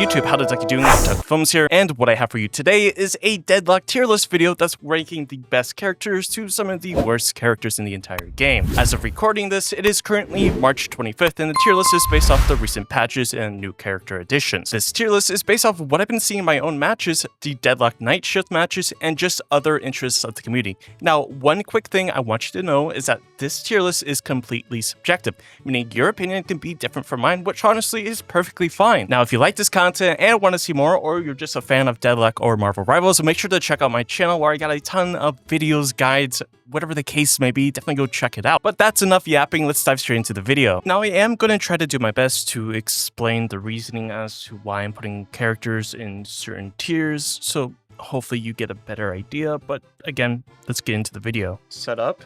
YouTube? How the Duck you doing? Duckfilms here, and what I have for you today is a Deadlock tier list video that's ranking the best characters to some of the worst characters in the entire game. As of recording this, it is currently March 25th, and the tier list is based off the recent patches and new character additions. This tier list is based off of what I've been seeing in my own matches, the Deadlock night shift matches, and just other interests of the community. Now, one quick thing I want you to know is that this tier list is completely subjective, meaning your opinion can be different from mine, which honestly is perfectly fine. Now, if you like this content and want to see more, or you're just a fan of Deadlock or Marvel Rivals, make sure to check out my channel where I got a ton of videos, guides, whatever the case may be. Definitely go check it out. But that's enough yapping. Let's dive straight into the video. Now, I am going to try to do my best to explain the reasoning as to why I'm putting characters in certain tiers, so hopefully you get a better idea. But again, let's get into the video. Set up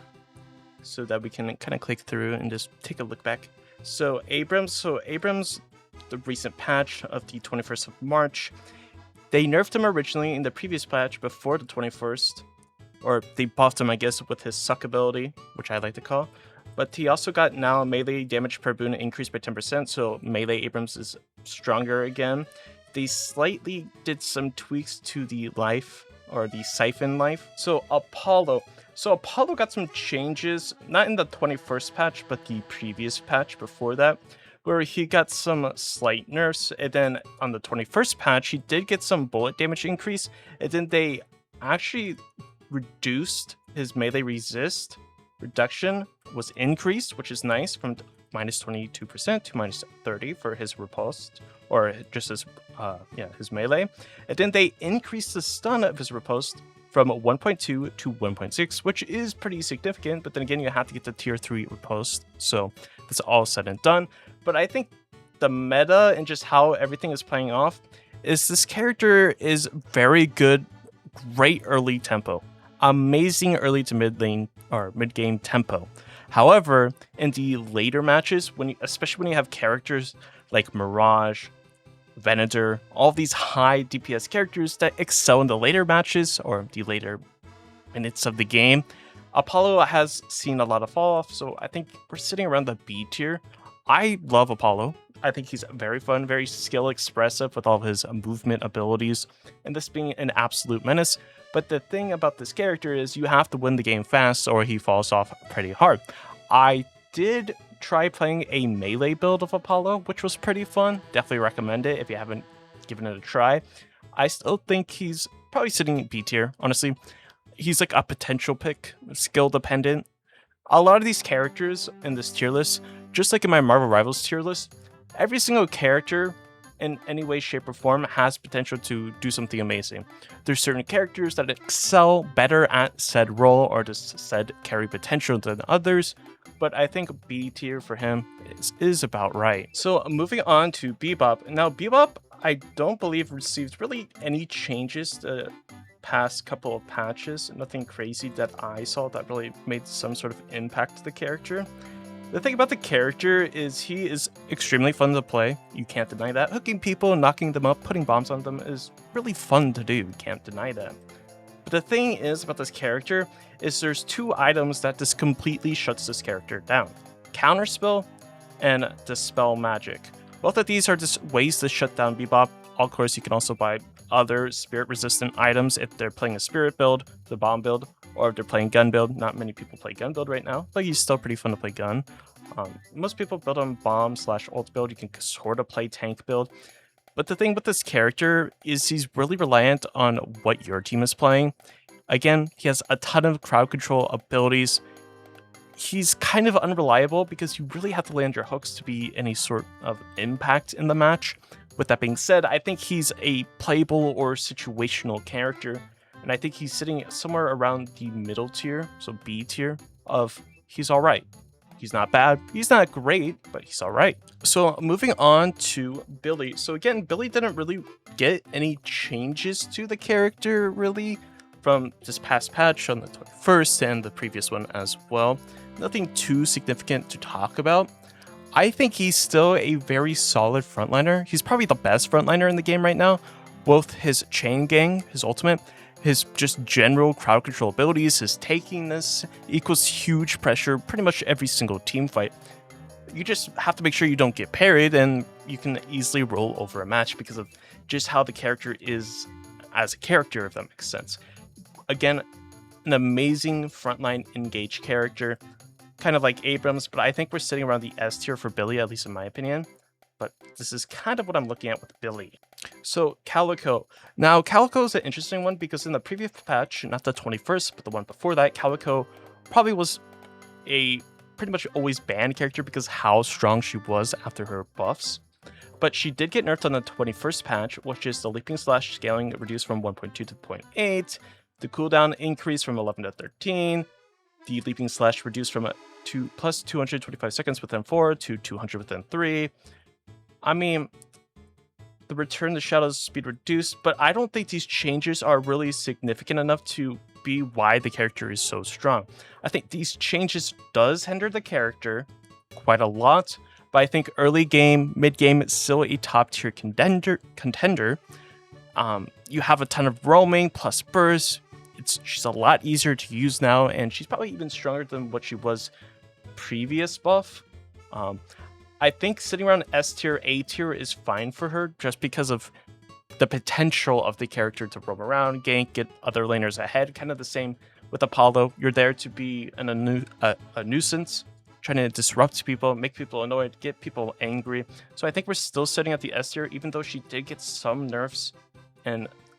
so that we can kind of click through and just take a look back. So Abrams, the recent patch of the 21st of March, they nerfed him originally in the previous patch before the 21st, or they buffed him, I guess, with his suck ability, which I like to call. But he also got now melee damage per boon increased by 10%, so melee Abrams is stronger again. They slightly did some tweaks to the life, or the siphon life. So Apollo got some changes, not in the 21st patch, but the previous patch before that, where he got some slight nerfs. And then on the 21st patch, he did get some bullet damage increase, and then they actually reduced his melee resist. Reduction was increased, which is nice, from minus 22% to minus 30 for his riposte, or just his his melee. And then they increased the stun of his riposte from 1.2 to 1.6, which is pretty significant, but then again, you have to get the tier 3 riposte, so that's all said and done. But I think the meta and just how everything is playing off is this character is very good, great early tempo, amazing early to mid lane or mid game tempo. However, in the later matches, especially when you have characters like Mirage, Venator, all these high DPS characters that excel in the later matches or the later minutes of the game, Apollo has seen a lot of fall off, so I think we're sitting around the B tier. I love Apollo. I think he's very fun, very skill expressive with all of his movement abilities, and this being an absolute menace. But the thing about this character is you have to win the game fast or he falls off pretty hard. I did try playing a melee build of Apollo, which was pretty fun. Definitely recommend it if you haven't given it a try. I still think he's probably sitting in B tier, honestly. He's like a potential pick, skill dependent. A lot of these characters in this tier list, just like in my Marvel Rivals tier list, every single character in any way, shape, or form has potential to do something amazing. There's certain characters that excel better at said role or just said carry potential than others, but I think B tier for him is about right. So moving on to Bebop. Now Bebop, I don't believe received really any changes the past couple of patches. Nothing crazy that I saw that really made some sort of impact to the character. The thing about the character is he is extremely fun to play. You can't deny that. Hooking people, knocking them up, putting bombs on them is really fun to do. You can't deny that. But the thing is about this character is there's two items that just completely shuts this character down. Counterspell and Dispel Magic. Both of these are just ways to shut down Bebop. Of course, you can also buy other spirit resistant items if they're playing a spirit build, the bomb build, or if they're playing gun build. Not many people play gun build right now, but he's still pretty fun to play gun. Most people build on bomb / ult build. You can sort of play tank build. But the thing with this character is he's really reliant on what your team is playing. Again, he has a ton of crowd control abilities. He's kind of unreliable because you really have to land your hooks to be any sort of impact in the match. With that being said, I think he's a playable or situational character, and I think he's sitting somewhere around the middle tier, so B tier, of he's alright. He's not bad, he's not great, but he's alright. So moving on to Billy. So again, Billy didn't really get any changes to the character, really, from this past patch on the 21st and the previous one as well. Nothing too significant to talk about. I think he's still a very solid frontliner. He's probably the best frontliner in the game right now. Both his chain gang, his ultimate, his just general crowd control abilities, his takiness equals huge pressure pretty much every single team fight. you just have to make sure you don't get parried, and you can easily roll over a match because of just how the character is as a character, if that makes sense. Again, an amazing frontline engaged character, kind of like Abrams, but I think we're sitting around the S tier for Billy, at least in my opinion. But this is kind of what I'm looking at with Billy. So Calico. Now, Calico is an interesting one because in the previous patch, not the 21st, but the one before that, Calico probably was a pretty much always banned character because how strong she was after her buffs. But she did get nerfed on the 21st patch, which is the leaping slash scaling reduced from 1.2 to 0.8, the cooldown increased from 11 to 13, the leaping slash reduced from plus 225 seconds within 4 to 200 within 3. I mean, the return to shadows speed reduced, but I don't think these changes are really significant enough to be why the character is so strong. I think these changes does hinder the character quite a lot, but I think early game, mid game, it's still a top tier contender. You have a ton of roaming plus burst. She's a lot easier to use now, and she's probably even stronger than what she was previous buff. I think sitting around S tier, A tier is fine for her just because of the potential of the character to roam around, gank, get other laners ahead. Kind of the same with Apollo. You're there to be a nuisance, trying to disrupt people, make people annoyed, get people angry. So I think we're still sitting at the S tier, even though she did get some nerfs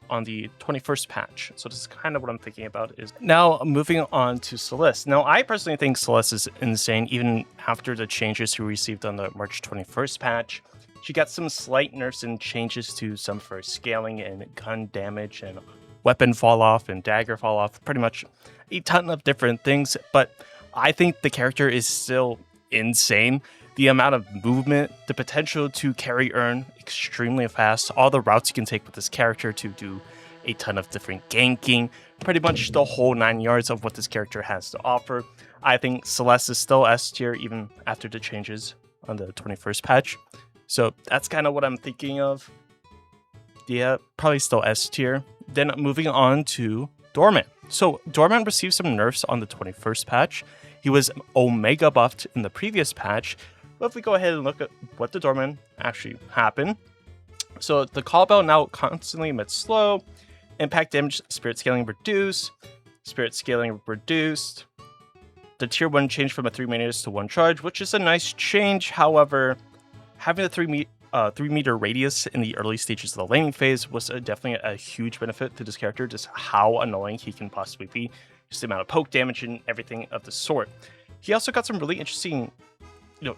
on the 21st patch. So this is kind of what I'm thinking about. Is now moving on to Celeste. Now, I personally think Celeste is insane, even after the changes she received on the March 21st patch. She got some slight nerfs and changes to some of her scaling and gun damage and weapon fall off and dagger fall off, pretty much a ton of different things. But I think the character is still insane. The amount of movement, the potential to carry earn extremely fast, all the routes you can take with this character to do a ton of different ganking, pretty much the whole 9 yards of what this character has to offer. I think Celeste is still S tier even after the changes on the 21st patch. So that's kind of what I'm thinking of. Yeah, probably still S tier. Then moving on to Dorman. So Dorman received some nerfs on the 21st patch. He was Omega buffed in the previous patch. But if we go ahead and look at what the Dorman actually happened. So the call bell now constantly emits slow, impact damage, spirit scaling reduced, spirit scaling reduced. The tier 1 changed from a 3 meters to 1 charge, which is a nice change. However, having a 3 meter radius in the early stages of the laning phase was definitely a huge benefit to this character, just how annoying he can possibly be, just the amount of poke damage and everything of the sort. He also got some really interesting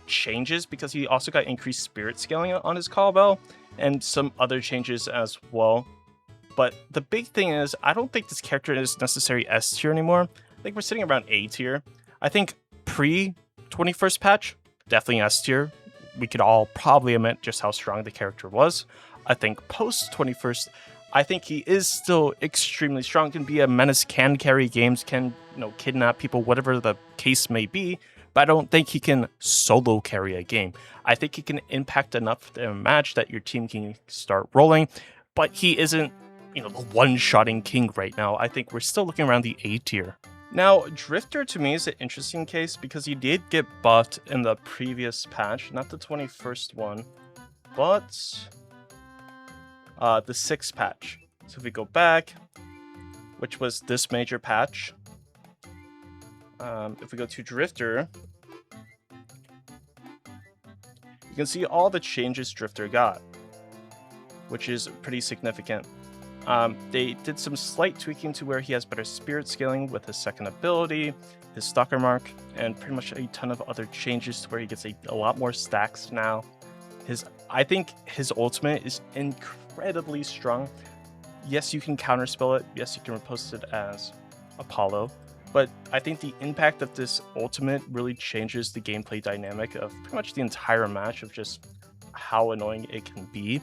changes because he also got increased spirit scaling on his call bell and some other changes as well. But the big thing is, I don't think this character is necessarily S tier anymore. I think we're sitting around A tier. I think pre 21st patch, definitely S tier. We could all probably admit just how strong the character was. I think post 21st, I think he is still extremely strong, can be a menace, can carry games, can kidnap people, whatever the case may be. But I don't think he can solo carry a game. I think he can impact enough in a match that your team can start rolling, but he isn't, the one-shotting king right now. I think we're still looking around the A tier. Now, Drifter to me is an interesting case because he did get buffed in the previous patch, not the 21st one, but the 6th patch. So if we go back, which was this major patch, if we go to Drifter, you can see all the changes Drifter got, which is pretty significant. They did some slight tweaking to where he has better spirit scaling with his second ability, his stalker mark, and pretty much a ton of other changes to where he gets a lot more stacks now. I think his ultimate is incredibly strong. Yes, you can counterspell it. Yes, you can repost it as Apollo. But I think the impact of this ultimate really changes the gameplay dynamic of pretty much the entire match of just how annoying it can be.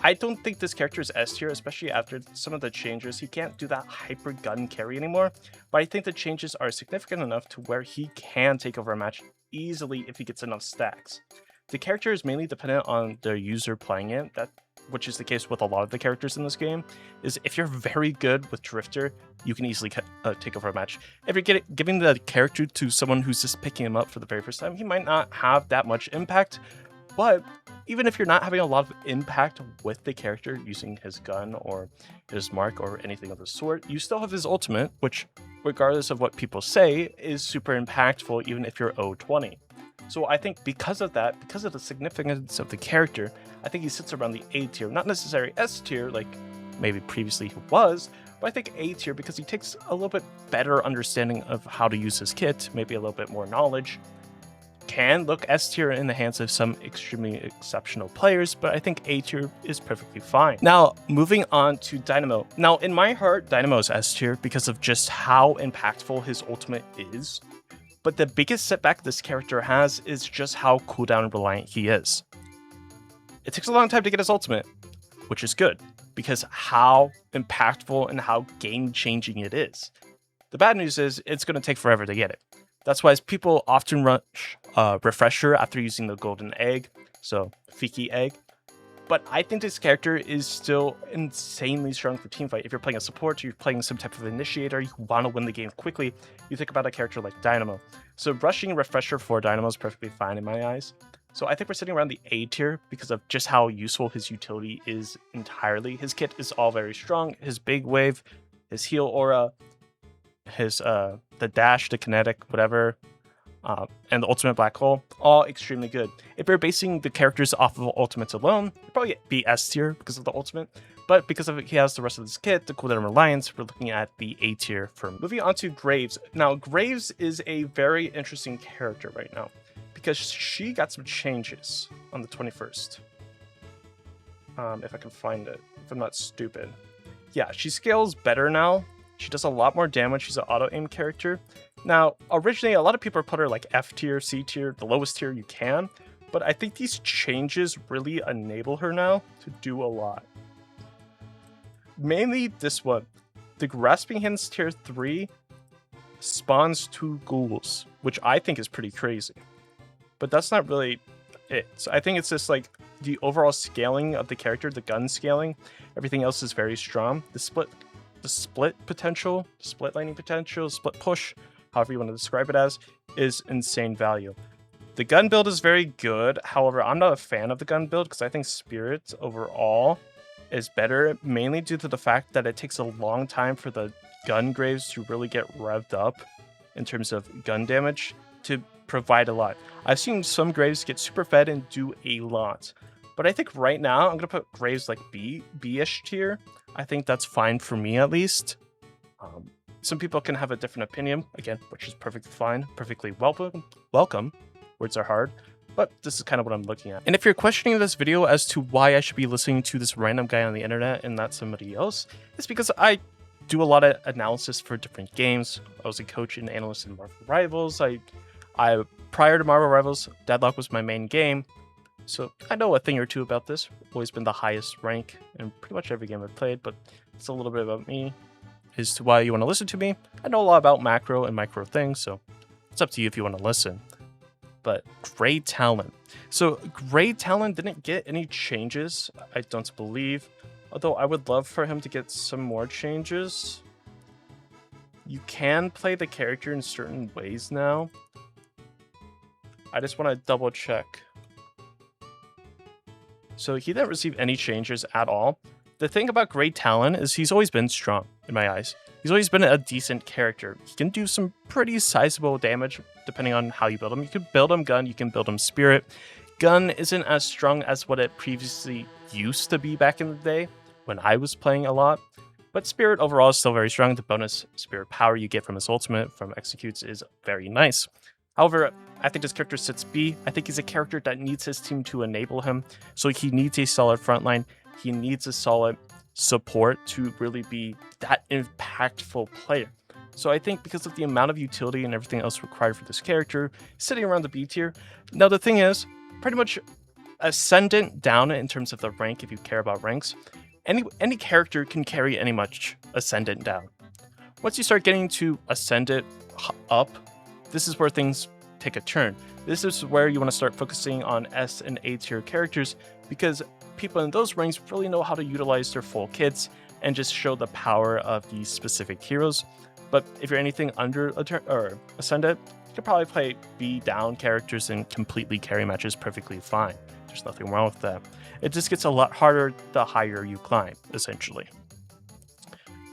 I don't think this character is S tier, especially after some of the changes. He can't do that hyper gun carry anymore, but I think the changes are significant enough to where he can take over a match easily if he gets enough stacks. The character is mainly dependent on the user playing it. That which is the case with a lot of the characters in this game, is if you're very good with Drifter, you can easily take over a match. If you're giving the character to someone who's just picking him up for the very first time, he might not have that much impact. But even if you're not having a lot of impact with the character using his gun or his mark or anything of the sort, you still have his ultimate, which, regardless of what people say, is super impactful even if you're 0-20. So I think because of that, because of the significance of the character, I think he sits around the A tier, not necessarily S tier like maybe previously he was, but I think A tier because he takes a little bit better understanding of how to use his kit, maybe a little bit more knowledge. Can look S tier in the hands of some extremely exceptional players, but I think A tier is perfectly fine. Now, moving on to Dynamo. Now, in my heart, Dynamo is S tier because of just how impactful his ultimate is. But the biggest setback this character has is just how cooldown reliant he is. It takes a long time to get his ultimate, which is good, because how impactful and how game-changing it is. The bad news is it's going to take forever to get it. That's why people often rush Refresher after using the golden egg, so Fiki egg. But I think this character is still insanely strong for teamfight. If you're playing a support, or you're playing some type of initiator, you want to win the game quickly, you think about a character like Dynamo. So rushing Refresher for Dynamo is perfectly fine in my eyes. So I think we're sitting around the A tier because of just how useful his utility is entirely. His kit is all very strong. His big wave, his heal aura, his the dash, the kinetic, whatever, and the ultimate black hole, all extremely good. If you're basing the characters off of ultimates alone, you'd probably be S tier because of the ultimate, but because of he has the rest of this kit, the cooldown reliance, we're looking at the A tier for him. Moving on to Graves. Now, Graves is a very interesting character right now because she got some changes on the 21st. If I can find it, if I'm not stupid. Yeah, she scales better now. She does a lot more damage. She's an auto-aim character. Now, originally, a lot of people put her like F tier, C tier, the lowest tier you can. But I think these changes really enable her now to do a lot. Mainly this one. The Grasping Hands tier 3 spawns 2 ghouls, which I think is pretty crazy. But that's not really it. So I think it's just like the overall scaling of the character, the gun scaling. Everything else is very strong. The split potential, split lightning potential, split push, however you want to describe it as, is insane value. The gun build is very good. However, I'm not a fan of the gun build because I think Spirit overall is better, mainly due to the fact that it takes a long time for the gun graves to really get revved up in terms of gun damage to provide a lot. I've seen some graves get super fed and do a lot. But I think right now, I'm going to put Graves like B-ish tier. I think that's fine for me, at least. Some people can have a different opinion, again, which is perfectly fine, perfectly welcome. Words are hard, but this is kind of what I'm looking at. And if you're questioning this video as to why I should be listening to this random guy on the internet and not somebody else, it's because I do a lot of analysis for different games. I was a coach and analyst in Marvel Rivals. I prior to Marvel Rivals, Deadlock was my main game. So I know a thing or two about this. Always been the highest rank in pretty much every game I've played, but it's a little bit about me as to why you want to listen to me. I know a lot about macro and micro things, so it's up to you if you want to listen. But Grey Talon. So Grey Talon didn't get any changes, I don't believe. Although I would love for him to get some more changes. You can play the character in certain ways now. I just want to double check. So he didn't receive any changes at all. The thing about Grey Talon is he's always been strong, in my eyes. He's always been a decent character. He can do some pretty sizable damage, depending on how you build him. You can build him gun, you can build him spirit. Gun isn't as strong as what it previously used to be back in the day, when I was playing a lot. But spirit overall is still very strong. The bonus spirit power you get from his ultimate, from executes, is very nice. However, I think this character sits B. I think he's a character that needs his team to enable him. So he needs a solid frontline. He needs a solid support to really be that impactful player. So I think because of the amount of utility and everything else required for this character, sitting around the B tier. Now the thing is, pretty much ascendant down in terms of the rank, if you care about ranks, any character can carry any much ascendant down. Once you start getting to ascendant up, this is where things take a turn. This is where you want to start focusing on S and A tier characters, because people in those ranks really know how to utilize their full kits and just show the power of these specific heroes. But if you're anything under Ascendant, you can probably play B down characters and completely carry matches perfectly fine. There's nothing wrong with that. It just gets a lot harder the higher you climb, essentially.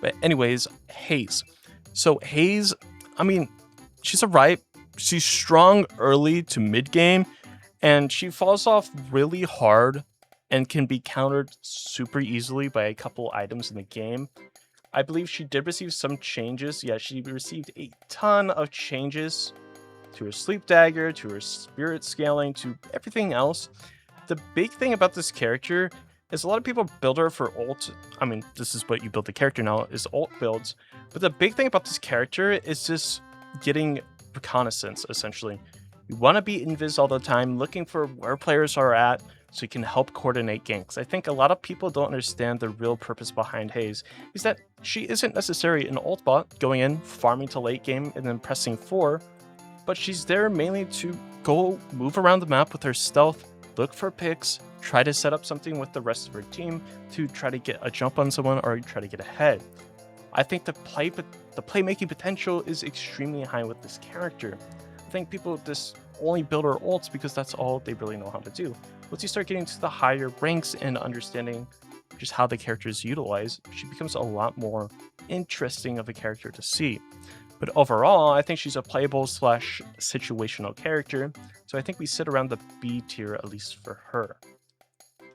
But anyways, Haze. So Haze, I mean, she's alright. She's strong early to mid game, and she falls off really hard and can be countered super easily by a couple items in the game. I believe she did receive some changes. Yeah, she received a ton of changes to her sleep dagger, to her spirit scaling, to everything else. The big thing about this character is a lot of people build her for ult. I mean, this is what you build the character now, is ult builds. But the big thing about this character is just getting reconnaissance, essentially. You want to be invis all the time, looking for where players are at, so you can help coordinate ganks. I think a lot of people don't understand the real purpose behind Haze, is that she isn't necessarily an ult bot, going in, farming to late game, and then pressing 4, but she's there mainly to go move around the map with her stealth, look for picks, try to set up something with the rest of her team to try to get a jump on someone or try to get ahead. I think the playmaking potential is extremely high with this character. I think people just only build her ults because that's all they really know how to do. Once you start getting to the higher ranks and understanding just how the character is utilized, she becomes a lot more interesting of a character to see. But overall, I think she's a playable / situational character, so I think we sit around the B tier at least for her.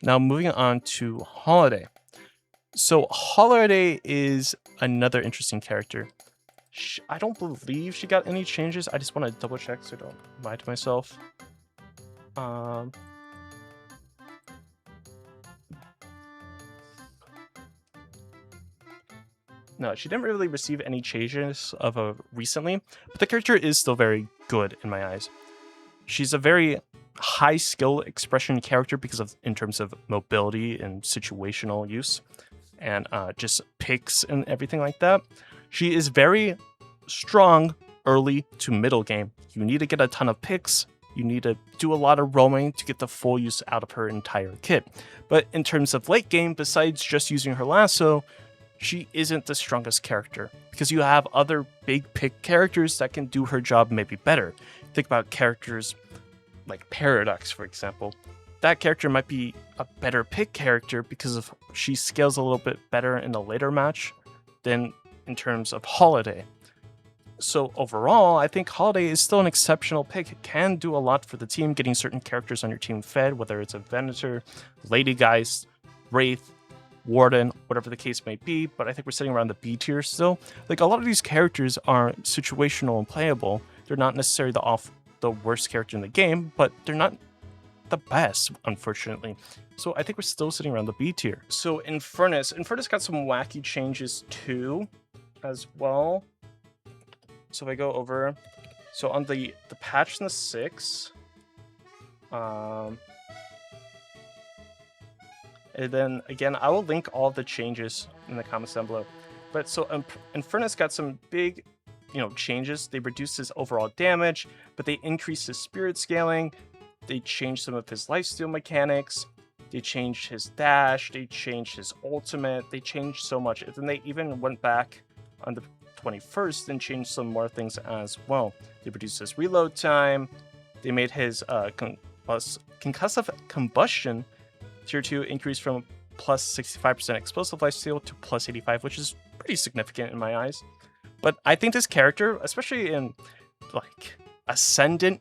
Now moving on to Holiday. So Holiday is another interesting character. I don't believe she got any changes. I just want to double check so I don't lie to myself. No, she didn't really receive any changes recently, but the character is still very good in my eyes. She's a very high skill expression character because of in terms of mobility and situational use, and just picks and everything like that. She is very strong early to middle game. You need to get a ton of picks. You need to do a lot of roaming to get the full use out of her entire kit. But in terms of late game, besides just using her lasso, she isn't the strongest character because you have other big pick characters that can do her job maybe better. Think about characters like Paradox, for example. That character might be a better pick character because of she scales a little bit better in a later match than in terms of Holiday. So overall, I think Holiday is still an exceptional pick. It can do a lot for the team, getting certain characters on your team fed, whether it's a Venator, Lady Geist, Wraith, Warden, whatever the case may be, but I think we're sitting around the B tier still. Like, a lot of these characters are situational and playable. They're not necessarily the worst character in the game, but they're not the best, unfortunately. So I think we're still sitting around the B tier. So Infernus got some wacky changes too, as well. So if I go over, so on the patch in the 6, and then again, I will link all the changes in the comments down below. But so Infernus got some big, changes. They reduced his overall damage, but they increased his spirit scaling. They changed some of his lifesteal mechanics. They changed his dash. They changed his ultimate. They changed so much. And then they even went back on the 21st and changed some more things as well. They reduced his reload time. They made his concussive combustion Tier 2 increase from plus 65% explosive lifesteal to plus 85, which is pretty significant in my eyes. But I think this character, especially in like Ascendant,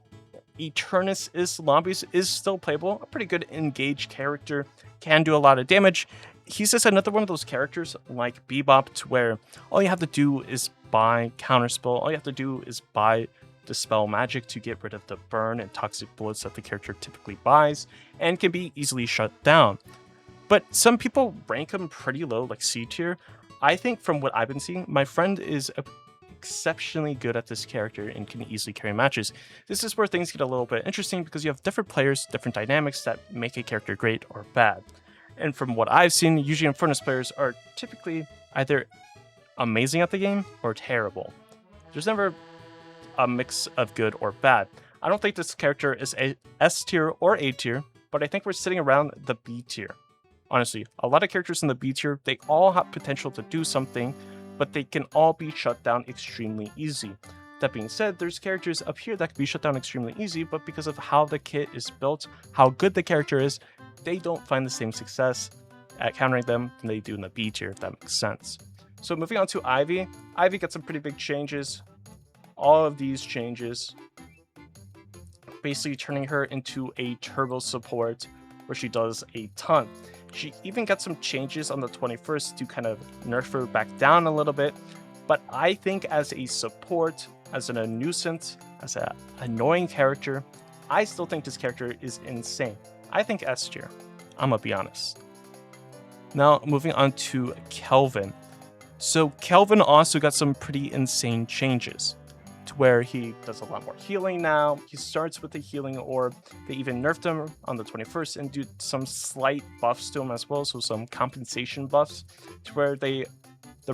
Eternus lobbies, is still playable. A pretty good engaged character, can do a lot of damage. He's just another one of those characters like Bebop, to where all you have to do is buy Counterspell. All you have to do is buy Dispel Magic to get rid of the burn and toxic bullets that the character typically buys, and can be easily shut down. But some people rank him pretty low, like C tier. I think from what I've been seeing, my friend is exceptionally good at this character and can easily carry matches. This is where things get a little bit interesting because you have different players, different dynamics that make a character great or bad. And from what I've seen, usually Infernus players are typically either amazing at the game or terrible. There's never a mix of good or bad. I don't think this character is a S tier or A tier, but I think we're sitting around the B tier. Honestly, a lot of characters in the B tier, they all have potential to do something, but they can all be shut down extremely easy. That being said, there's characters up here that can be shut down extremely easy, but because of how the kit is built, how good the character is, they don't find the same success at countering them than they do in the B tier, if that makes sense. So moving on to Ivy. Ivy got some pretty big changes. All of these changes, basically turning her into a turbo support where she does a ton. She even got some changes on the 21st to kind of nerf her back down a little bit. But I think as a support, as a nuisance, as an annoying character, I still think this character is insane. I think S tier. I'm gonna be honest. Now moving on to Kelvin. So Kelvin also got some pretty insane changes to where he does a lot more healing now. He starts with the healing orb. They even nerfed him on the 21st and do some slight buffs to him as well. So some compensation buffs to where the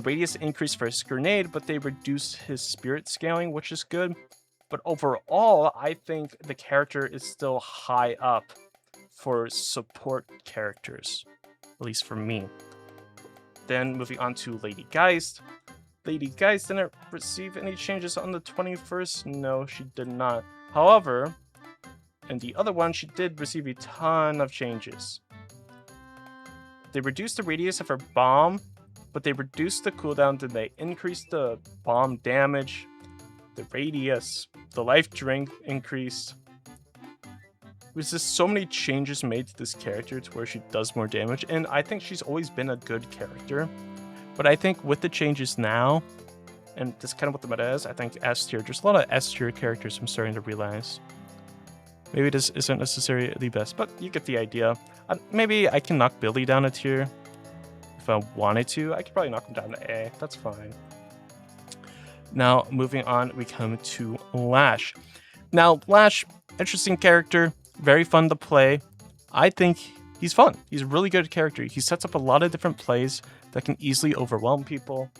radius increased for his grenade, but they reduced his spirit scaling, which is good. But overall, I think the character is still high up for support characters, at least for me. Then moving on to Lady Geist. Lady Geist didn't receive any changes on the 21st. No, she did not. However, in the other one, she did receive a ton of changes. They reduced the radius of her bomb, but they reduced the cooldown, then they increased the bomb damage, the radius, the life drink increased. There's just so many changes made to this character to where she does more damage, and I think she's always been a good character. But I think with the changes now, and that's kind of what the meta is, I think S tier. There's a lot of S tier characters I'm starting to realize. Maybe this isn't necessarily the best, but you get the idea. Maybe I can knock Billy down a tier. If I wanted to, I could probably knock him down to A. That's fine. Now, moving on, we come to Lash. Now, Lash, interesting character. Very fun to play. I think he's fun. He's a really good character. He sets up a lot of different plays that can easily overwhelm people.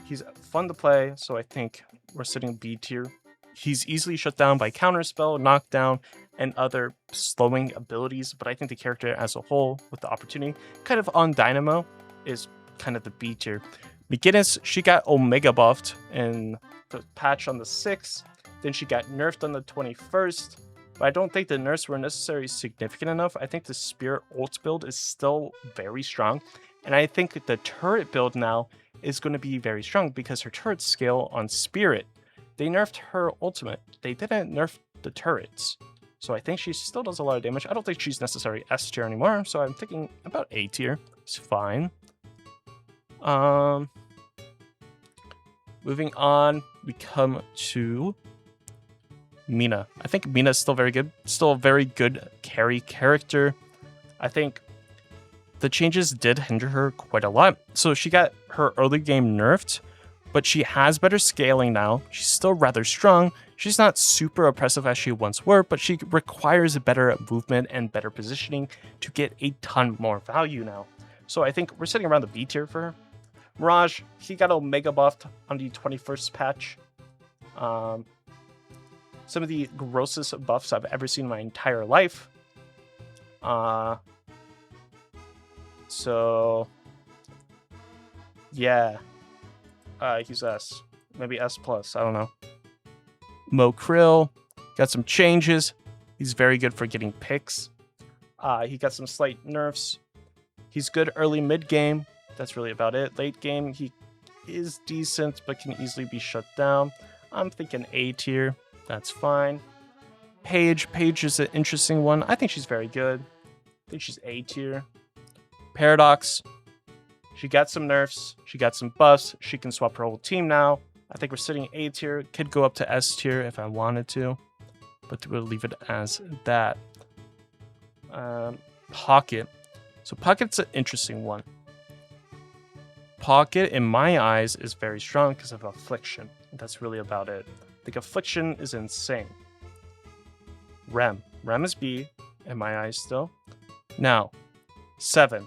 He's fun to play, so I think we're sitting B tier. He's easily shut down by counterspell, knockdown, and other slowing abilities, but I think the character as a whole, with the opportunity, kind of on Dynamo, is kind of the B tier. McGinnis, she got Omega buffed in the patch on the 6th, then she got nerfed on the 21st, but I don't think the nerfs were necessarily significant enough. I think the Spirit ult build is still very strong, and I think the turret build now is going to be very strong because her turrets scale on Spirit. They nerfed her ultimate. They didn't nerf the turrets. So I think she still does a lot of damage. I don't think she's necessarily S tier anymore, so I'm thinking about A tier. It's fine. Moving on, we come to Mina. I think Mina is still very good. Still a very good carry character. I think the changes did hinder her quite a lot. So she got her early game nerfed, but she has better scaling now. She's still rather strong. She's not super oppressive as she once were, but she requires better movement and better positioning to get a ton more value now. So I think we're sitting around the B tier for her. Mirage, he got Omega buffed on the 21st patch. Some of the grossest buffs I've ever seen in my entire life. So yeah, he's S, maybe S plus. I don't know. Mo Krill got some changes. He's very good for getting picks. He got some slight nerfs. He's good early mid game. That's really about it. Late game, he is decent, but can easily be shut down. I'm thinking A tier. That's fine. Paige is an interesting one. I think she's very good. I think she's A tier. Paradox, she got some nerfs. She got some buffs. She can swap her whole team now. I think we're sitting A tier. Could go up to S tier if I wanted to, but we'll leave it as that. Pocket. So Pocket's an interesting one. Pocket, in my eyes, is very strong because of Affliction. That's really about it. I think Affliction is insane. Rem is B, in my eyes still. Now, 7.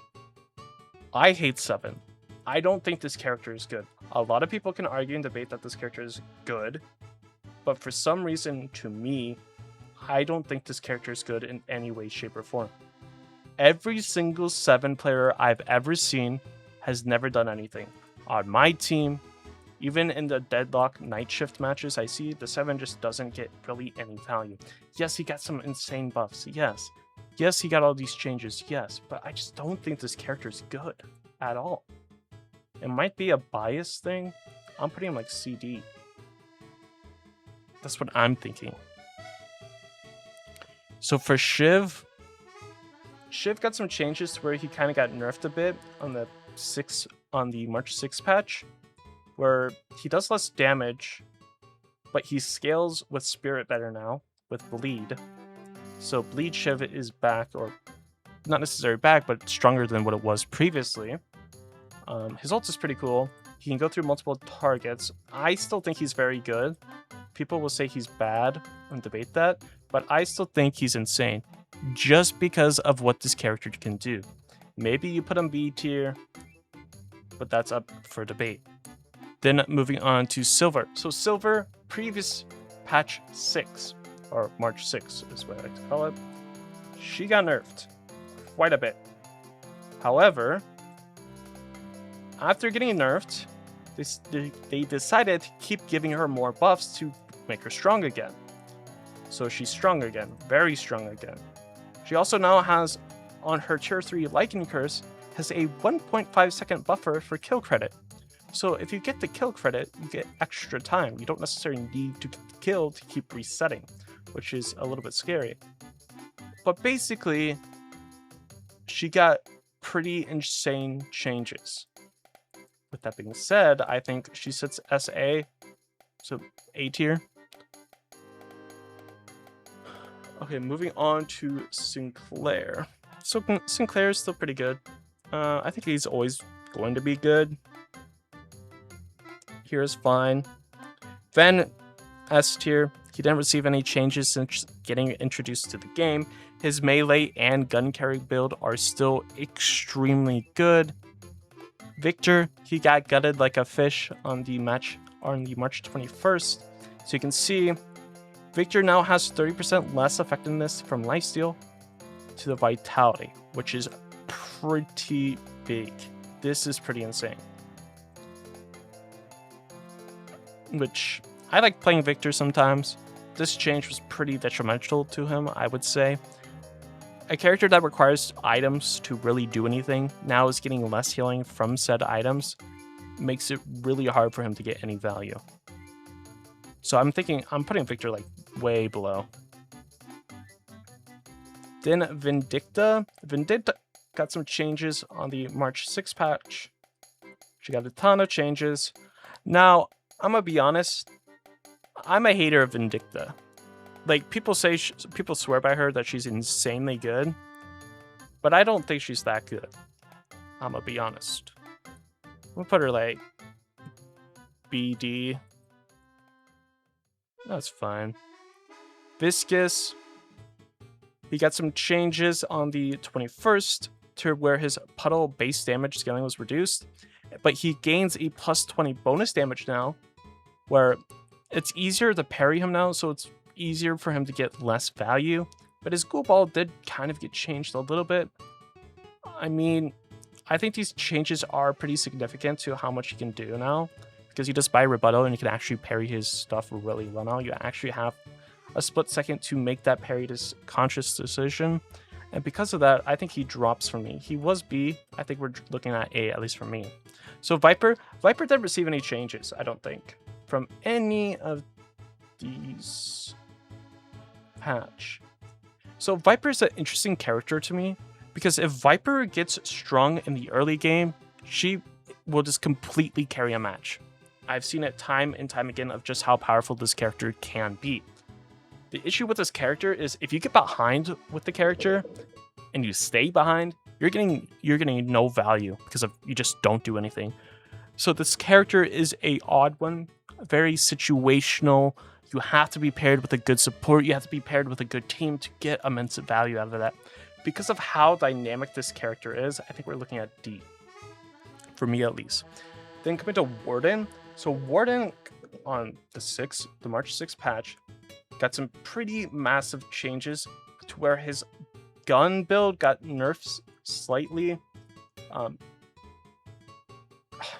I hate 7. I don't think this character is good. A lot of people can argue and debate that this character is good, but for some reason, to me, I don't think this character is good in any way, shape, or form. Every single 7 player I've ever seen has never done anything. On my team, even in the Deadlock night shift matches I see, the 7 just doesn't get really any value. Yes, he got some insane buffs, yes. Yes, he got all these changes, yes, but I just don't think this character is good at all. It might be a bias thing. I'm putting him like CD. That's what I'm thinking. So for Shiv got some changes to where he kind of got nerfed a bit on the March 6 patch, where he does less damage, but he scales with Spirit better now, with Bleed. So Bleed Shiv is back, or not necessarily back, but stronger than what it was previously. His ult is pretty cool. He can go through multiple targets. I still think he's very good. People will say he's bad and debate that, but I still think he's insane, just because of what this character can do. Maybe you put him B tier, but that's up for debate. Then moving on to Silver. So Silver, previous patch 6, or March 6 is what I like to call it, she got nerfed quite a bit. However, after getting nerfed, they decided to keep giving her more buffs to make her strong again. So she's strong again, very strong again. She also now has, on her tier 3 Lycan Curse, has a 1.5 second buffer for kill credit. So if you get the kill credit, you get extra time. You don't necessarily need to get the kill to keep resetting, which is a little bit scary. But basically, she got pretty insane changes. With that being said, I think she sits SA, so A tier. Okay, moving on to Sinclair. So Sinclair is still pretty good. I think he's always going to be good. Here is fine. Ven, S tier. He didn't receive any changes since getting introduced to the game. His melee and gun carry build are still extremely good. Victor, he got gutted like a fish on the March 21st. So you can see Victor now has 30% less effectiveness from lifesteal to the vitality, which is pretty big. This is pretty insane. Which, I like playing Victor sometimes. This change was pretty detrimental to him, I would say. A character that requires items to really do anything now is getting less healing from said items. Makes it really hard for him to get any value. So I'm putting Victor like way below. Then Vindicta. Vindicta got some changes on the March 6 patch. She got a ton of changes. Now, I'm gonna be honest, I'm a hater of Vindicta. Like, people swear by her that she's insanely good, but I don't think she's that good. I'm gonna be honest. I'm gonna put her like BD. That's fine. Viscous. He got some changes on the 21st to where his puddle base damage scaling was reduced, but he gains a plus 20 bonus damage now, where it's easier to parry him now, so it's easier for him to get less value. But his ghoul ball did kind of get changed a little bit. I mean, I think these changes are pretty significant to how much he can do now, because you just buy rebuttal and you can actually parry his stuff really well now. You actually have a split second to make that parry conscious decision. And because of that, I think he drops for me. He was B. I think we're looking at A, at least for me. So Viper didn't receive any changes, I don't think, from any of these patch. So Viper is an interesting character to me, because if Viper gets strong in the early game, she will just completely carry a match. I've seen it time and time again of just how powerful this character can be. The issue with this character is if you get behind with the character and you stay behind, you're getting no value because you just don't do anything. So this character is a odd one, very situational. You have to be paired with a good support. You have to be paired with a good team to get immense value out of that. Because of how dynamic this character is, I think we're looking at D, for me at least. Then coming to Warden. So Warden on the March 6 patch got some pretty massive changes to where his gun build got nerfed slightly.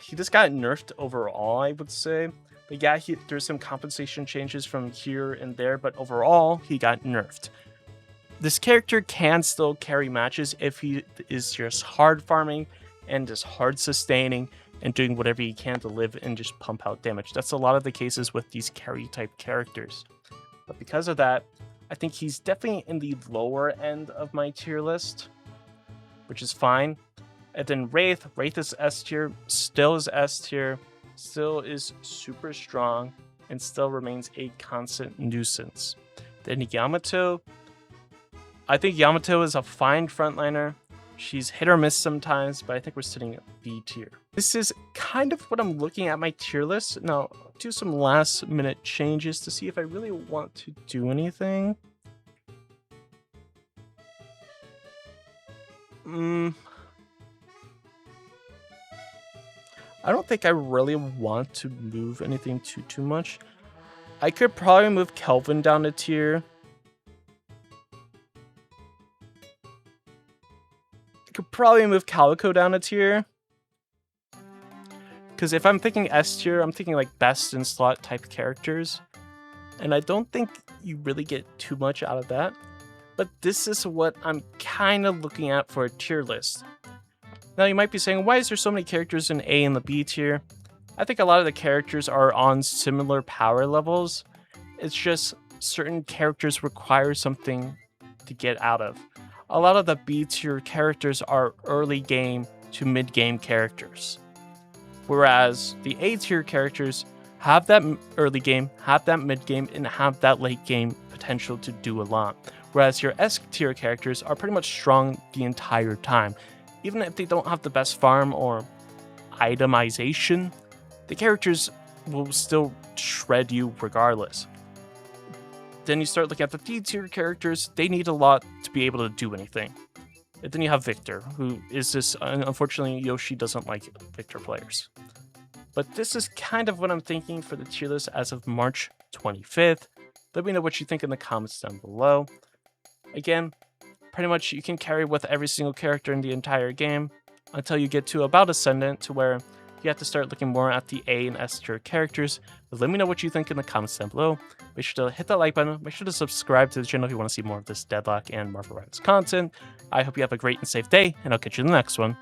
He just got nerfed overall, I would say. But yeah, there's some compensation changes from here and there, but overall, he got nerfed. This character can still carry matches if he is just hard farming and just hard sustaining and doing whatever he can to live and just pump out damage. That's a lot of the cases with these carry type characters. But because of that, I think he's definitely in the lower end of my tier list, which is fine. And then Wraith is S tier, still is S tier, still is super strong, and still remains a constant nuisance. Then Yamato, I think Yamato is a fine frontliner. She's hit or miss sometimes, but I think we're sitting at B tier. This is kind of what I'm looking at my tier list. Now, I'll do some last minute changes to see if I really want to do anything. I don't think I really want to move anything too much. I could probably move Kelvin down a tier. I could probably move Calico down a tier. Because if I'm thinking S tier, I'm thinking like best in slot type characters. And I don't think you really get too much out of that. But this is what I'm kind of looking at for a tier list. Now you might be saying, why is there so many characters in A and the B tier? I think a lot of the characters are on similar power levels. It's just certain characters require something to get out of. A lot of the B tier characters are early game to mid game characters. Whereas the A tier characters have that early game, have that mid game, and have that late game potential to do a lot. Whereas your S tier characters are pretty much strong the entire time. Even if they don't have the best farm or itemization, the characters will still shred you regardless. Then you start looking at the D tier characters, they need a lot to be able to do anything. And then you have Victor, who is this, unfortunately Yoshi doesn't like Victor players. But this is kind of what I'm thinking for the tier list as of March 25th. Let me know what you think in the comments down below. Again, pretty much you can carry with every single character in the entire game until you get to about Ascendant, to where you have to start looking more at the A and S tier characters. But let me know what you think in the comments down below. Make sure to hit that like button. Make sure to subscribe to the channel if you want to see more of this Deadlock and Marvel Rivals content. I hope you have a great and safe day, and I'll catch you in the next one.